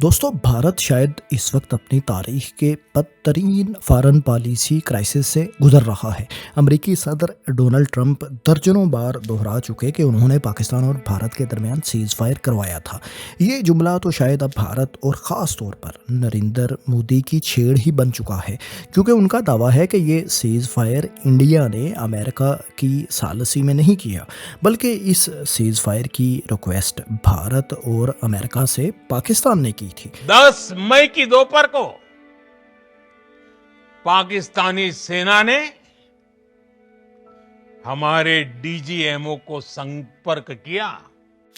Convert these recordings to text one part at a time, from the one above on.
دوستو بھارت شاید اس وقت اپنی تاریخ کے بدترین فارن پالیسی کرائسس سے گزر رہا ہے۔ امریکی صدر ڈونلڈ ٹرمپ درجنوں بار دہرا چکے کہ انہوں نے پاکستان اور بھارت کے درمیان سیز فائر کروایا تھا۔ یہ جملہ تو شاید اب بھارت اور خاص طور پر نریندر مودی کی چھیڑ ہی بن چکا ہے، کیونکہ ان کا دعویٰ ہے کہ یہ سیز فائر انڈیا نے امریکہ کی ثالثی میں نہیں کیا، بلکہ اس سیز فائر کی ریکویسٹ بھارت اور امریکہ سے پاکستان نے کی تھی۔ 10 مئی کی دوپہر کو پاکستانی سینا نے ہمارے ڈی جی ایم او کو سنپرک کیا۔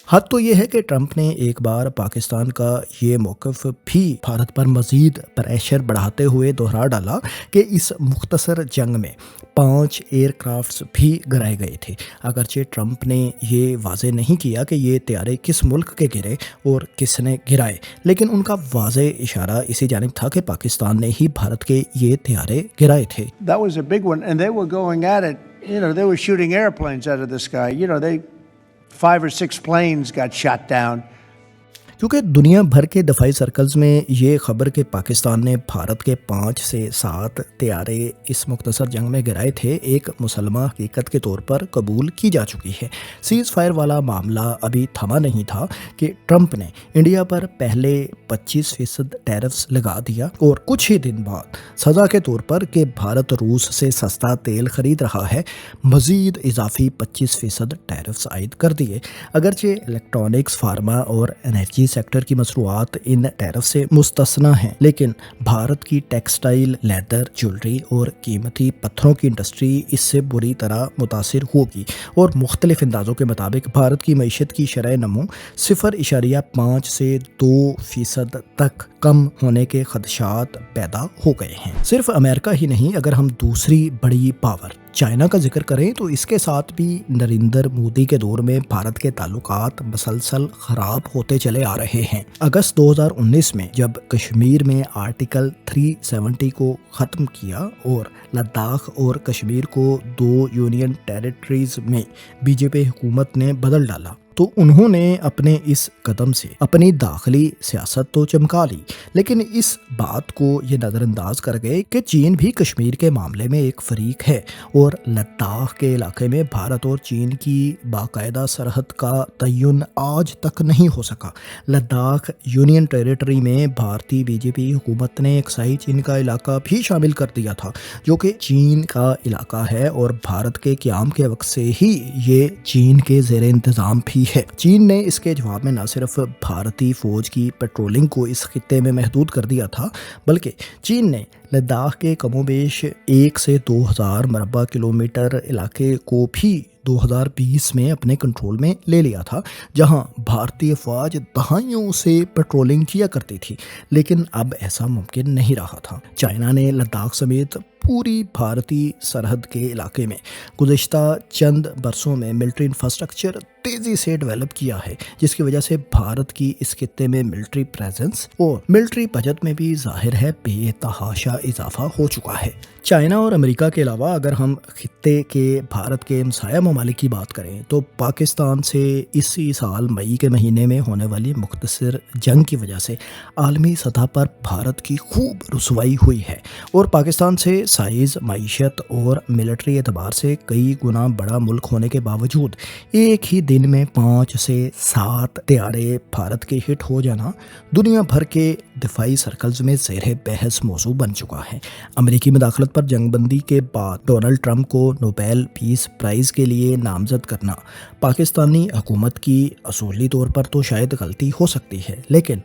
حد تو یہ ہے کہ ٹرمپ نے ایک بار پاکستان کا یہ موقف بھی بھارت پر مزید پریشر بڑھاتے ہوئے دہرا ڈالا کہ اس مختصر جنگ میں 5 ایئر کرافٹس بھی گرائے گئے تھے۔ اگرچہ ٹرمپ نے یہ واضح نہیں کیا کہ یہ طیارے کس ملک کے گرے اور کس نے گرائے، لیکن ان کا واضح اشارہ اسی جانب تھا کہ پاکستان نے ہی بھارت کے یہ طیارے گرائے تھے۔ That was a big one, and they were going at it. They were shooting airplanes out of the sky. 5 or 6 planes got shot down. کیونکہ دنیا بھر کے دفاعی سرکلز میں یہ خبر کہ پاکستان نے بھارت کے 5 سے 7 طیارے اس مختصر جنگ میں گرائے تھے ایک مسلمہ حقیقت کے طور پر قبول کی جا چکی ہے۔ سیز فائر والا معاملہ ابھی تھما نہیں تھا کہ ٹرمپ نے انڈیا پر پہلے 25% ٹیرفز لگا دیا اور کچھ ہی دن بعد سزا کے طور پر کہ بھارت روس سے سستا تیل خرید رہا ہے مزید اضافی 25% ٹیرفز عائد کر دیے۔ اگرچہ الیکٹرانکس، فارما اور انرجی سیکٹر کی مصنوعات ان ٹیرف سے مستثنا ہیں، لیکن بھارت کی ٹیکسٹائل، لیدر، جولری اور قیمتی پتھروں کی انڈسٹری اس سے بری طرح متاثر ہوگی، اور مختلف اندازوں کے مطابق بھارت کی معیشت کی شرح نمو 0.5 سے 2% تک کم ہونے کے خدشات پیدا ہو گئے ہیں۔ صرف امریکہ ہی نہیں، اگر ہم دوسری بڑی پاور چائنا کا ذکر کریں تو اس کے ساتھ بھی نریندر مودی کے دور میں بھارت کے تعلقات مسلسل خراب ہوتے چلے آ رہے ہیں۔ اگست 2019 میں جب کشمیر میں آرٹیکل 370 کو ختم کیا اور لداخ اور کشمیر کو 2 یونین ٹیریٹریز میں بی جے پی حکومت نے بدل ڈالا تو انہوں نے اپنے اس قدم سے اپنی داخلی سیاست تو چمکا لی، لیکن اس بات کو یہ نظر انداز کر گئے کہ چین بھی کشمیر کے معاملے میں ایک فریق ہے، اور لداخ کے علاقے میں بھارت اور چین کی باقاعدہ سرحد کا تعین آج تک نہیں ہو سکا۔ لداخ یونین ٹیریٹری میں بھارتی بی جے پی حکومت نے اکسائی چین کا علاقہ بھی شامل کر دیا تھا، جو کہ چین کا علاقہ ہے، اور بھارت کے قیام کے وقت سے ہی یہ چین کے زیر انتظام بھی ہے۔ چین نے اس کے جواب میں نہ صرف بھارتی فوج کی پیٹرولنگ کو اس خطے میں محدود کر دیا تھا، بلکہ چین نے لداخ کے کم و بیش 1 سے 2000 مربع کلومیٹر علاقے کو بھی 2020 میں اپنے کنٹرول میں لے لیا تھا، جہاں بھارتی افواج دہائیوں سے پیٹرولنگ کیا کرتی تھی، لیکن اب ایسا ممکن نہیں رہا تھا۔ چائنا نے لداخ سمیت پوری بھارتی سرحد کے علاقے میں گزشتہ چند برسوں میں ملٹری انفراسٹرکچر تیزی سے ڈیولپ کیا ہے، جس کی وجہ سے بھارت کی اس خطے میں ملٹری پریزنس اور ملٹری بجٹ میں بھی ظاہر ہے بے تحاشا اضافہ ہو چکا ہے۔ چائنا اور امریکہ کے علاوہ اگر ہم خطے کے بھارت کے ہمسایہ ممالک کی بات کریں تو پاکستان سے اسی سال مئی کے مہینے میں ہونے والی مختصر جنگ کی وجہ سے عالمی سطح پر بھارت کی خوب رسوائی ہوئی ہے، اور پاکستان سے سائز، معیشت اور ملٹری اعتبار سے کئی گنا بڑا ملک ہونے کے باوجود ایک ہی دن میں 5 سے 7 طیارے بھارت کے ہٹ ہو جانا دنیا بھر کے دفاعی سرکلز میں زیر بحث موضوع بن چکا ہے۔ امریکی مداخلت پر جنگ بندی کے بعد ڈونلڈ ٹرمپ کو نوبیل پیس پرائز کے لیے نامزد کرنا پاکستانی حکومت کی اصولی طور پر تو شاید غلطی ہو سکتی ہے، لیکن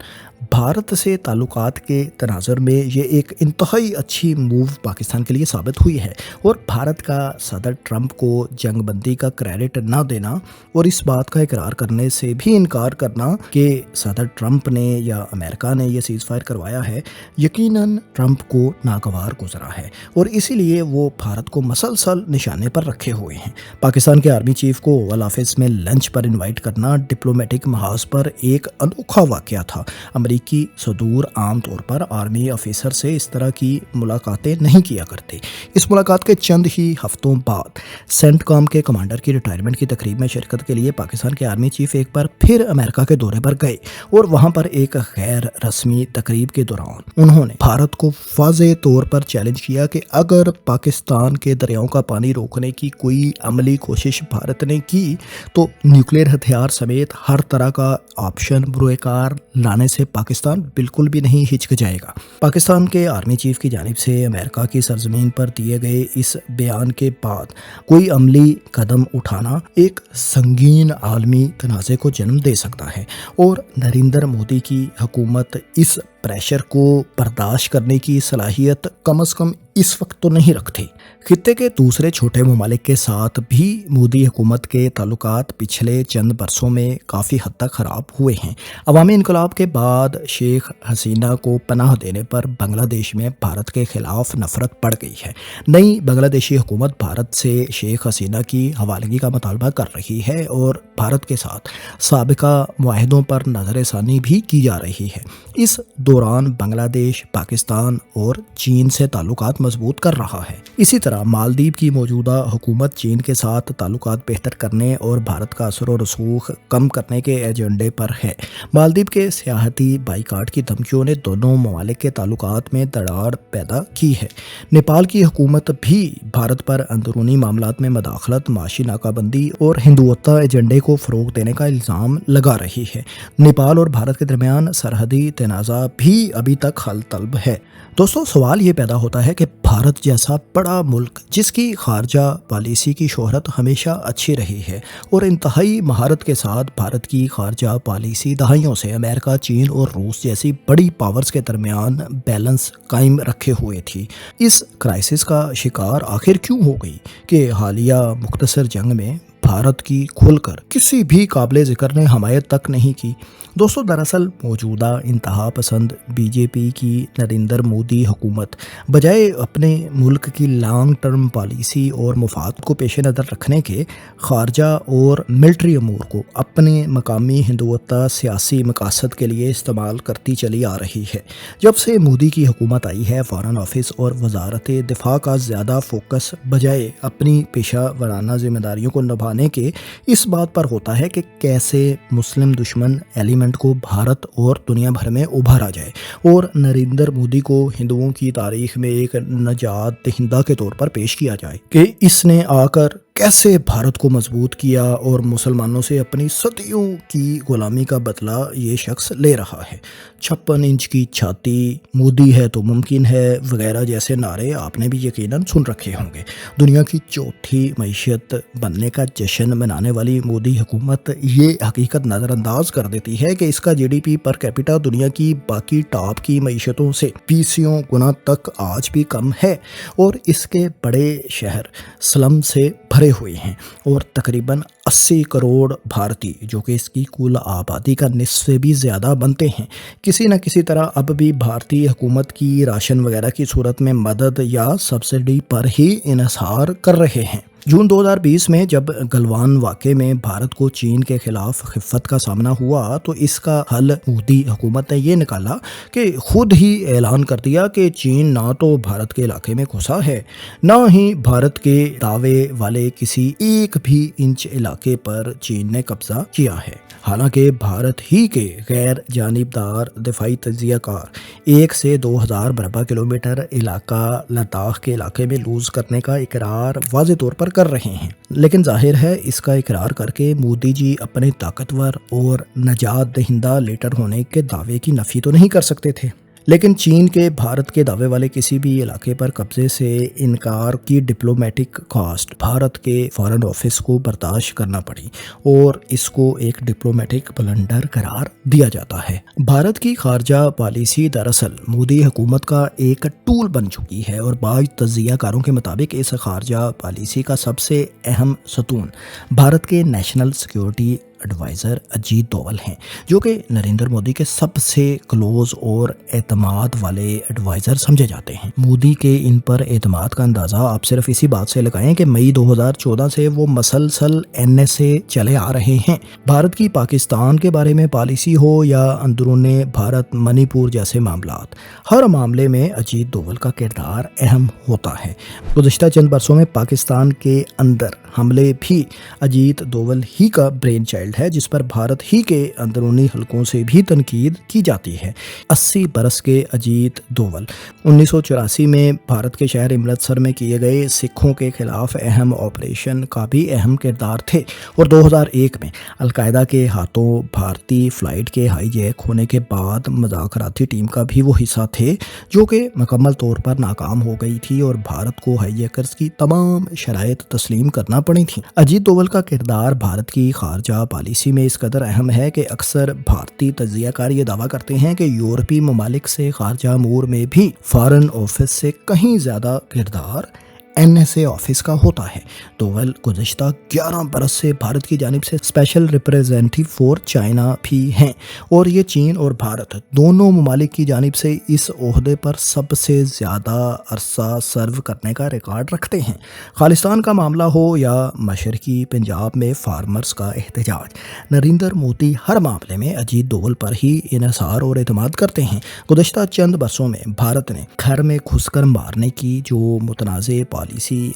بھارت سے تعلقات کے تناظر میں یہ ایک انتہائی اچھی موو پاکستان کے لیے ثابت ہوئی ہے، اور بھارت کا صدر ٹرمپ کو جنگ بندی کا کریڈٹ نہ دینا اور اس بات کا اقرار کرنے سے بھی انکار کرنا کہ صدر ٹرمپ نے یا امریکہ نے یہ سیز فائر کروایا ہے یقیناً ٹرمپ کو ناگوار گزرا ہے اور اسی لیے وہ بھارت کو مسلسل نشانے پر رکھے ہوئے ہیں۔ پاکستان کے آرمی چیف کو اوول آفس میں لنچ پر انوائٹ کرنا ڈپلومیٹک محاذ پر ایک انوکھا واقعہ تھا۔ امریکی صدور عام طور پر آرمی آفیسر سے اس طرح کی ملاقاتیں نہیں کیا کرتے۔ اس ملاقات کے چند ہی ہفتوں بعد سینٹ کام کے کمانڈر کی ریٹائرمنٹ کی تقریب میں شرکت کے لیے پاکستان کے آرمی چیف ایک بار پھر امریکہ کے دورے پر گئے اور وہاں پر ایک غیر رسمی تقریب کے دوران انہوں نے بھارت کو واضح طور پر چیلنج کیا کہ اگر پاکستان کے دریاؤں کا پانی روکنے کی کوئی عملی کوشش بھارت نے کی تو نیوکلیئر ہتھیار سمیت ہر طرح کا آپشن بروئے کار لانے سے پاکستان بالکل بھی نہیں ہچکچائے گا۔ پاکستان کے آرمی چیف کی جانب سے امریکہ کی سرزمین پر دیے گئے اس بیان کے بعد کوئی عملی قدم اٹھانا ایک سنگین عالمی تنازع کو جنم دے سکتا ہے اور نریندر مودی کی حکومت اس پریشر کو برداشت کرنے کی صلاحیت کم از کم اس وقت تو نہیں رکھتے۔ خطے کے دوسرے چھوٹے ممالک کے ساتھ بھی مودی حکومت کے تعلقات پچھلے چند برسوں میں کافی حد تک خراب ہوئے ہیں۔ عوامی انقلاب کے بعد شیخ حسینہ کو پناہ دینے پر بنگلہ دیش میں بھارت کے خلاف نفرت بڑھ گئی ہے۔ نئی بنگلہ دیشی حکومت بھارت سے شیخ حسینہ کی حوالگی کا مطالبہ کر رہی ہے اور بھارت کے ساتھ سابقہ معاہدوں پر نظر ثانی بھی کی جا رہی ہے۔ اس دوران بنگلہ دیش پاکستان اور چین سے تعلقات مضبوط کر رہا ہے۔ اسی طرح مالدیپ کی موجودہ حکومت چین کے ساتھ تعلقات بہتر کرنے اور بھارت کا اثر و رسوخ کم کرنے کے ایجنڈے پر ہے۔ مالدیپ کے سیاحتی بائیکاٹ کی دھمکیوں نے دونوں ممالک کے تعلقات میں دراڑ پیدا کی ہے۔ نیپال کی حکومت بھی بھارت پر اندرونی معاملات میں مداخلت، معاشی ناکہ بندی اور ہندوتوا ایجنڈے کو فروغ دینے کا الزام لگا رہی ہے۔ نیپال اور بھارت کے درمیان سرحدی تنازع بھی ابھی تک حل طلب ہے۔ دوستو، سوال یہ پیدا ہوتا ہے کہ بھارت جیسا بڑا ملک جس کی خارجہ پالیسی کی شہرت ہمیشہ اچھی رہی ہے اور انتہائی مہارت کے ساتھ بھارت کی خارجہ پالیسی دہائیوں سے امریکہ، چین اور روس جیسی بڑی پاورز کے درمیان بیلنس قائم رکھے ہوئے تھی، اس کرائسس کا شکار آخر کیوں ہو گئی کہ حالیہ مختصر جنگ میں بھارت کی کھل کر کسی بھی قابل ذکر نے حمایت تک نہیں کی؟ دوستو، دراصل موجودہ انتہا پسند بی جے پی کی نریندر مودی حکومت بجائے اپنے ملک کی لانگ ٹرم پالیسی اور مفاد کو پیش نظر رکھنے کے خارجہ اور ملٹری امور کو اپنے مقامی ہندوتوا سیاسی مقاصد کے لیے استعمال کرتی چلی آ رہی ہے۔ جب سے مودی کی حکومت آئی ہے، فارن آفس اور وزارت دفاع کا زیادہ فوکس بجائے اپنی پیشہ ورانہ ذمہ داریوں کو نبھانے کے اس بات پر ہوتا ہے کہ کیسے مسلم دشمن ایلیمنٹ کو بھارت اور دنیا بھر میں ابھارا جائے اور نریندر مودی کو ہندوؤں کی تاریخ میں ایک نجات دہندہ کے طور پر پیش کیا جائے کہ اس نے آ کر کیسے بھارت کو مضبوط کیا اور مسلمانوں سے اپنی صدیوں کی غلامی کا بدلہ یہ شخص لے رہا ہے۔ 56 انچ کی چھاتی، مودی ہے تو ممکن ہے وغیرہ جیسے نعرے آپ نے بھی یقیناً سن رکھے ہوں گے۔ دنیا کی چوتھی معیشت بننے کا جشن منانے والی مودی حکومت یہ حقیقت نظر انداز کر دیتی ہے کہ اس کا G D P per capita دنیا کی باقی ٹاپ کی معیشتوں سے 20 گنا تک آج بھی کم ہے اور اس کے بڑے شہر سلم سے بھرے ہوئے ہیں اور تقریباً 80 کروڑ بھارتی، جو کہ اس کی کل آبادی کا نصف سے بھی زیادہ بنتے ہیں، کسی نہ کسی طرح اب بھی بھارتی حکومت کی راشن وغیرہ کی صورت میں مدد یا سبسڈی پر ہی انحصار کر رہے ہیں۔ جون 2020 میں جب گلوان واقعے میں بھارت کو چین کے خلاف خفت کا سامنا ہوا تو اس کا حل مودی حکومت نے یہ نکالا کہ خود ہی اعلان کر دیا کہ چین نہ تو بھارت کے علاقے میں گھسا ہے، نہ ہی بھارت کے دعوے والے کسی ایک بھی انچ علاقے پر چین نے قبضہ کیا ہے۔ حالانکہ بھارت ہی کے غیر جانبدار دفاعی تجزیہ کار 1 سے 2000 مربع کلومیٹر علاقہ لداخ کے علاقے میں لوز کرنے کا اقرار واضح طور پر کر رہے ہیں، لیکن ظاہر ہے اس کا اقرار کر کے مودی جی اپنے طاقتور اور نجات دہندہ لیڈر ہونے کے دعوے کی نفی تو نہیں کر سکتے تھے۔ لیکن چین کے بھارت کے دعوے والے کسی بھی علاقے پر قبضے سے انکار کی ڈپلومیٹک کاسٹ بھارت کے فارن آفس کو برداشت کرنا پڑی اور اس کو ایک ڈپلومیٹک بلنڈر قرار دیا جاتا ہے۔ بھارت کی خارجہ پالیسی دراصل مودی حکومت کا ایک ٹول بن چکی ہے اور بعض تجزیہ کاروں کے مطابق اس خارجہ پالیسی کا سب سے اہم ستون بھارت کے national security advisor Ajit Doval ہیں، جو کہ نریندر مودی کے سب سے کلوز اور اعتماد والے ایڈوائزر سمجھے جاتے ہیں۔ مودی کے ان پر اعتماد کا اندازہ آپ صرف اسی بات سے لگائیں کہ مئی 2014 سے وہ مسلسل NSA چلے آ رہے ہیں۔ بھارت کی پاکستان کے بارے میں پالیسی ہو یا اندرون بھارت منی پور جیسے معاملات، ہر معاملے میں اجیت دوول کا کردار اہم ہوتا ہے۔ گزشتہ چند برسوں میں پاکستان کے اندر حملے بھی اجیت دوول ہی کا برین چائلڈ ہے، جس پر بھارت ہی کے اندرونی حلقوں سے بھی تنقید کی جاتی ہے۔ 80 برس کے اجیت دوول 1984 میں بھارت کے شہر امرتسر میں کیے گئے سکھوں کے خلاف اہم آپریشن کا بھی اہم کردار تھے، اور 2001 میں القاعدہ کے ہاتھوں بھارتی فلائٹ کے ہائی جیک ہونے کے بعد مذاکراتی ٹیم کا بھی وہ حصہ تھے جو کہ مکمل طور پر ناکام ہو گئی تھی اور بھارت کو ہائی جیکرز کی تمام شرائط تسلیم کرنا پڑی تھیں۔ اجیت دوول کا کردار بھارت کی خارجہ پالیسی میں اس قدر اہم ہے کہ اکثر بھارتی تجزیہ کار یہ دعویٰ کرتے ہیں کہ یورپی ممالک سے خارجہ امور میں بھی فارن آفس سے کہیں زیادہ کردار NSA آفس کا ہوتا ہے۔ دوول گزشتہ 11 برس سے بھارت کی جانب سے اسپیشل ریپریزنٹیو فور چائنا بھی ہیں، اور یہ چین اور بھارت دونوں ممالک کی جانب سے اس عہدے پر سب سے زیادہ عرصہ سرو کرنے کا ریکارڈ رکھتے ہیں۔ خالصتان کا معاملہ ہو یا مشرقی پنجاب میں فارمرز کا احتجاج، نریندر مودی ہر معاملے میں اجیت دوول پر ہی انحصار اور اعتماد کرتے ہیں۔ گزشتہ چند برسوں میں بھارت نے گھر میں گھس کر مارنے کی جو متنازع پالیسی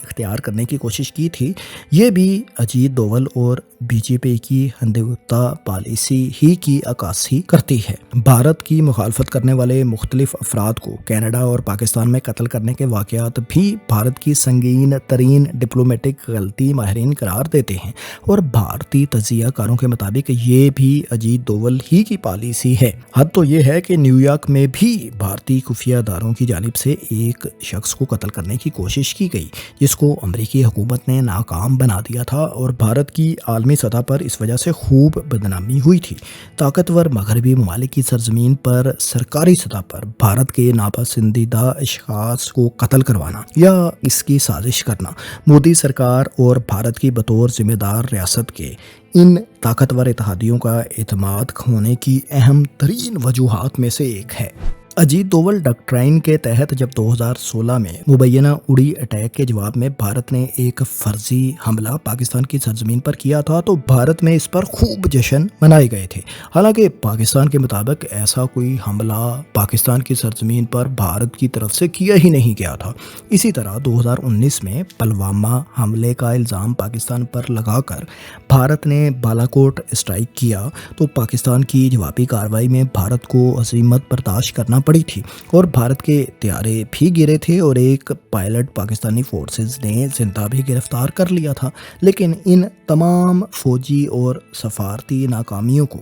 اختیار کرنے کی کوشش کی تھی، یہ بھی اجیت دوول اور BJP کی ہندوتوا پالیسی ہی کی عکاسی کرتی ہے۔ بھارت کی مخالفت کرنے والے مختلف افراد کو کینیڈا اور پاکستان میں قتل کرنے کے واقعات بھی بھارت کی سنگین ترین ڈپلومیٹک غلطی ماہرین قرار دیتے ہیں، اور بھارتی تجزیہ کاروں کے مطابق یہ بھی اجیت دوول ہی کی پالیسی ہے۔ حد تو یہ ہے کہ نیو یارک میں بھی بھارتی خفیہ اداروں کی جانب سے ایک شخص کو قتل کرنے کی کوشش کی گئی، جس کو امریکی حکومت نے ناکام بنا دیا تھا، اور بھارت کی عالمی سطح پر اس وجہ سے خوب بدنامی ہوئی تھی۔ طاقتور مغربی ممالک کی سرزمین پر سرکاری سطح پر بھارت کے ناپسندیدہ اشخاص کو قتل کروانا یا اس کی سازش کرنا مودی سرکار اور بھارت کی بطور ذمہ دار ریاست کے ان طاقتور اتحادیوں کا اعتماد کھونے کی اہم ترین وجوہات میں سے ایک ہے۔ اجیت دوول ڈاکٹرائن کے تحت جب 2016 میں مبینہ اڑی اٹیک کے جواب میں بھارت نے ایک فرضی حملہ پاکستان کی سرزمین پر کیا تھا تو بھارت میں اس پر خوب جشن منائے گئے تھے، حالانکہ پاکستان کے مطابق ایسا کوئی حملہ پاکستان کی سرزمین پر بھارت کی طرف سے کیا ہی نہیں گیا تھا۔ اسی طرح 2019 میں پلوامہ حملے کا الزام پاکستان پر لگا کر بھارت نے بالاکوٹ اسٹرائک کیا تو پاکستان کی جوابی کارروائی میں بھارت کو ہزیمت برداشت کرنا پڑی تھی، اور بھارت کے طیارے بھی گرے تھے اور ایک پائلٹ پاکستانی فورسز نے زندہ بھی گرفتار کر لیا تھا۔ لیکن ان تمام فوجی اور سفارتی ناکامیوں کو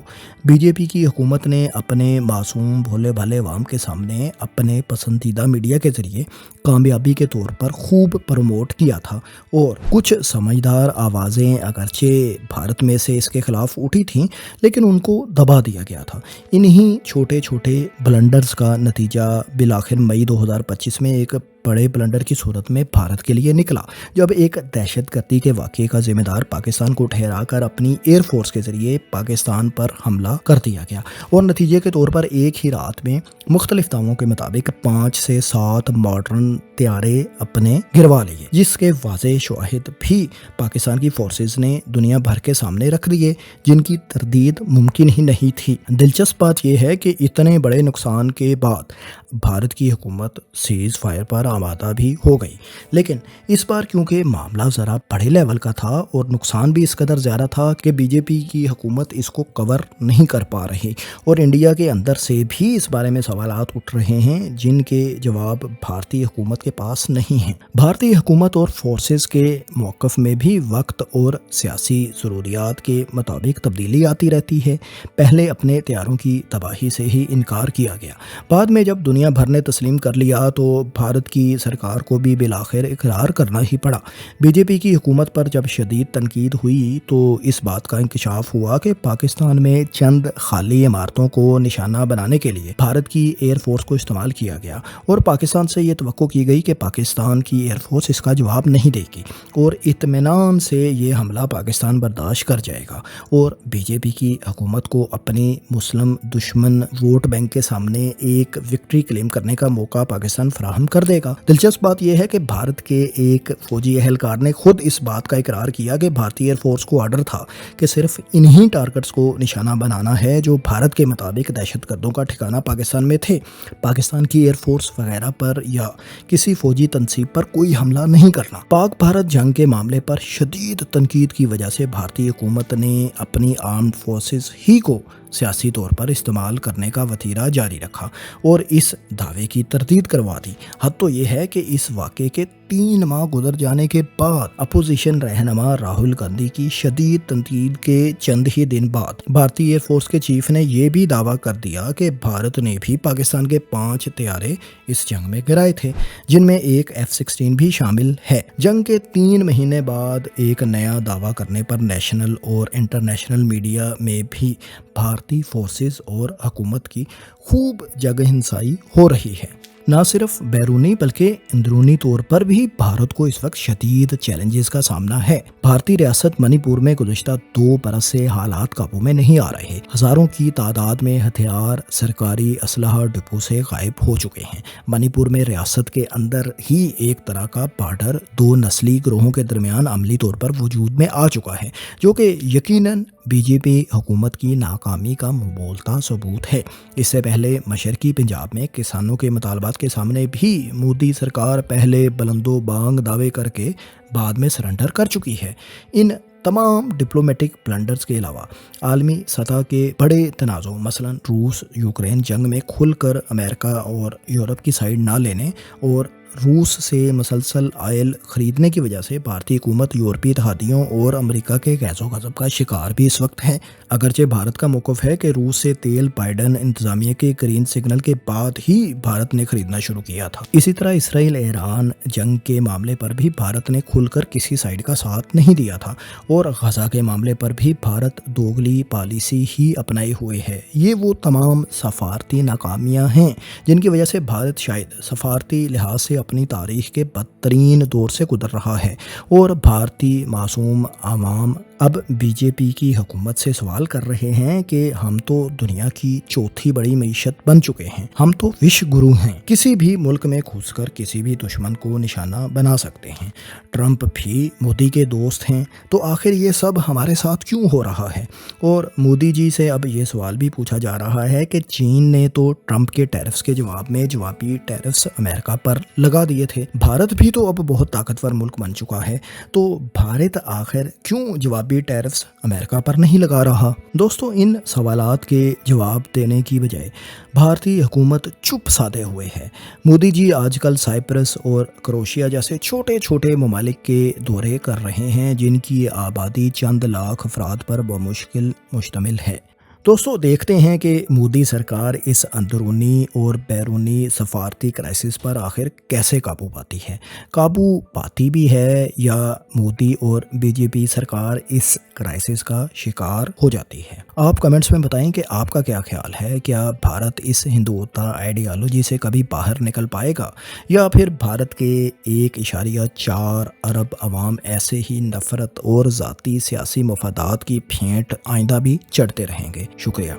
BJP کی حکومت نے اپنے معصوم بھولے بھالے عوام کے سامنے اپنے پسندیدہ میڈیا کے ذریعے کامیابی کے طور پر خوب پروموٹ کیا تھا، اور کچھ سمجھدار آوازیں اگرچہ بھارت میں سے اس کے خلاف اٹھی تھیں لیکن ان کو دبا دیا گیا تھا۔ انہی چھوٹے چھوٹے بلنڈرز کا نتیجہ بالآخر مئی 2025 میں ایک بڑے بلنڈر کی صورت میں بھارت کے لیے نکلا، جب ایک دہشت گردی کے واقعے کا ذمہ دار پاکستان کو ٹھہرا کر اپنی ایئر فورس کے ذریعے پاکستان پر حملہ کر دیا گیا، اور نتیجے کے طور پر ایک ہی رات میں مختلف دعووں کے مطابق 5 سے 7 ماڈرن طیارے اپنے گروا لیے، جس کے واضح شواہد بھی پاکستان کی فورسز نے دنیا بھر کے سامنے رکھ دیے، جن کی تردید ممکن ہی نہیں تھی۔ دلچسپ بات یہ ہے کہ اتنے بڑے نقصان کے بعد بھارت کی حکومت سیز فائر پر آمادہ بھی ہو گئی، لیکن اس بار کیونکہ معاملہ ذرا بڑے لیول کا تھا اور نقصان بھی اس قدر زیادہ تھا کہ BJP کی حکومت اس کو کور نہیں کر پا رہی، اور انڈیا کے اندر سے بھی اس بارے میں سوالات اٹھ رہے ہیں جن کے جواب بھارتی حکومت کے پاس نہیں ہیں۔ بھارتی حکومت اور فورسز کے موقف میں بھی وقت اور سیاسی ضروریات کے مطابق تبدیلی آتی رہتی ہے۔ پہلے اپنے طیاروں کی تباہی سے ہی انکار کیا گیا، بعد میں جب دنیا بھر نے تسلیم کر لیا تو بھارت کی کی سرکار کو بھی بالآخر اقرار کرنا ہی پڑا۔ بی جے پی کی حکومت پر جب شدید تنقید ہوئی تو اس بات کا انکشاف ہوا کہ پاکستان میں چند خالی عمارتوں کو نشانہ بنانے کے لیے بھارت کی ایئر فورس کو استعمال کیا گیا، اور پاکستان سے یہ توقع کی گئی کہ پاکستان کی ایئر فورس اس کا جواب نہیں دے گی اور اطمینان سے یہ حملہ پاکستان برداشت کر جائے گا اور بی جے پی کی حکومت کو اپنی مسلم دشمن ووٹ بینک کے سامنے ایک وکٹری کلیم کرنے کا موقع پاکستان فراہم کر دے گا۔ دلچسپ بات یہ ہے کہ بھارت کے ایک فوجی اہلکار نے خود اس بات کا اقرار کیا کہ بھارتی ایئر فورس کو آرڈر تھا کہ صرف انہی ٹارگٹس کو نشانہ بنانا ہے جو بھارت کے مطابق دہشت گردوں کا ٹھکانہ پاکستان میں تھے۔ پاکستان کی ایئر فورس وغیرہ پر یا کسی فوجی تنصیب پر کوئی حملہ نہیں کرنا۔ پاک بھارت جنگ کے معاملے پر شدید تنقید کی وجہ سے بھارتی حکومت نے اپنی آرمڈ فورسز ہی کو سیاسی طور پر استعمال کرنے کا وتیرہ جاری رکھا اور اس دعوے کی تردید کروا دی۔ حد تو یہ ہے کہ اس واقعے کے 3 ماہ گزر جانے کے بعد اپوزیشن رہنما راہل گاندھی کی شدید تنقید کے چند ہی دن بعد بھارتی ایئر فورس کے چیف نے یہ بھی دعویٰ کر دیا کہ بھارت نے بھی پاکستان کے 5 طیارے اس جنگ میں گرائے تھے، جن میں ایک F-16 بھی شامل ہے۔ جنگ کے 3 مہینے بعد ایک نیا دعویٰ کرنے پر نیشنل اور انٹرنیشنل میڈیا میں بھی بھارتی فورسز اور حکومت کی خوب جگہ ہنسائی ہو رہی ہے۔ نہ صرف بیرونی بلکہ اندرونی طور پر بھی بھارت کو اس وقت شدید چیلنجز کا سامنا ہے۔ بھارتی ریاست منی پور میں گزشتہ 2 برس سے حالات قابو میں نہیں آ رہے۔ ہزاروں کی تعداد میں ہتھیار سرکاری اسلحہ ڈپو سے غائب ہو چکے ہیں۔ منی پور میں ریاست کے اندر ہی ایک طرح کا بارڈر 2 نسلی گروہوں کے درمیان عملی طور پر وجود میں آ چکا ہے، جو کہ یقیناً بی جے پی حکومت کی ناکامی کا مبولتا ثبوت ہے۔ اس سے پہلے مشرقی پنجاب میں کسانوں کے مطالبات کے سامنے بھی مودی سرکار پہلے بلند و بانگ دعوے کر کے بعد میں سرنڈر کر چکی ہے۔ ان تمام ڈپلومیٹک بلنڈرز کے علاوہ عالمی سطح کے بڑے تنازع مثلا روس یوکرین جنگ میں کھل کر امریکہ اور یورپ کی سائیڈ نہ لینے اور روس سے مسلسل آئل خریدنے کی وجہ سے بھارتی حکومت یورپی اتحادیوں اور امریکہ کے غیظ و غضب کا شکار بھی اس وقت ہے۔ اگرچہ بھارت کا موقف ہے کہ روس سے تیل بائیڈن انتظامیہ کے گرین سگنل کے بعد ہی بھارت نے خریدنا شروع کیا تھا۔ اسی طرح اسرائیل ایران جنگ کے معاملے پر بھی بھارت نے کھل کر کسی سائیڈ کا ساتھ نہیں دیا تھا اور غزہ کے معاملے پر بھی بھارت دوگلی پالیسی ہی اپنائے ہوئے ہے۔ یہ وہ تمام سفارتی ناکامیاں ہیں جن کی وجہ سے بھارت شاید سفارتی لحاظ سے اپنی تاریخ کے بدترین دور سے گزر رہا ہے، اور بھارتی معصوم عوام اب بی جے پی کی حکومت سے سوال کر رہے ہیں کہ ہم تو دنیا کی 4تھی بڑی معیشت بن چکے ہیں، ہم تو وش گرو ہیں، کسی بھی ملک میں گھس کر کسی بھی دشمن کو نشانہ بنا سکتے ہیں، ٹرمپ بھی مودی کے دوست ہیں، تو آخر یہ سب ہمارے ساتھ کیوں ہو رہا ہے؟ اور مودی جی سے اب یہ سوال بھی پوچھا جا رہا ہے کہ چین نے تو ٹرمپ کے ٹیرفز کے جواب میں جوابی ٹیرفز امریکہ پر لگا دیے تھے، بھارت بھی تو اب بہت طاقتور ملک بن چکا ہے، تو بھارت آخر کیوں جوابی ٹیرفز امریکہ پر نہیں لگا رہا؟ دوستو، ان سوالات کے جواب دینے کی بجائے بھارتی حکومت چپ سادے ہوئے ہے۔ مودی جی آج کل سائپرس اور کروشیا جیسے چھوٹے چھوٹے ممالک کے دورے کر رہے ہیں جن کی آبادی چند لاکھ افراد پر بمشکل مشتمل ہے۔ دوستو، دیکھتے ہیں کہ مودی سرکار اس اندرونی اور بیرونی سفارتی کرائسس پر آخر کیسے قابو پاتی ہے، قابو پاتی بھی ہے یا مودی اور بی جے پی سرکار اس کرائسس کا شکار ہو جاتی ہے۔ آپ کمنٹس میں بتائیں کہ آپ کا کیا خیال ہے، کیا بھارت اس ہندوتا آئیڈیالوجی سے کبھی باہر نکل پائے گا یا پھر بھارت کے 1.4 ارب عوام ایسے ہی نفرت اور ذاتی سیاسی مفادات کی پھینٹ آئندہ بھی چڑھتے رہیں گے؟ شکریہ۔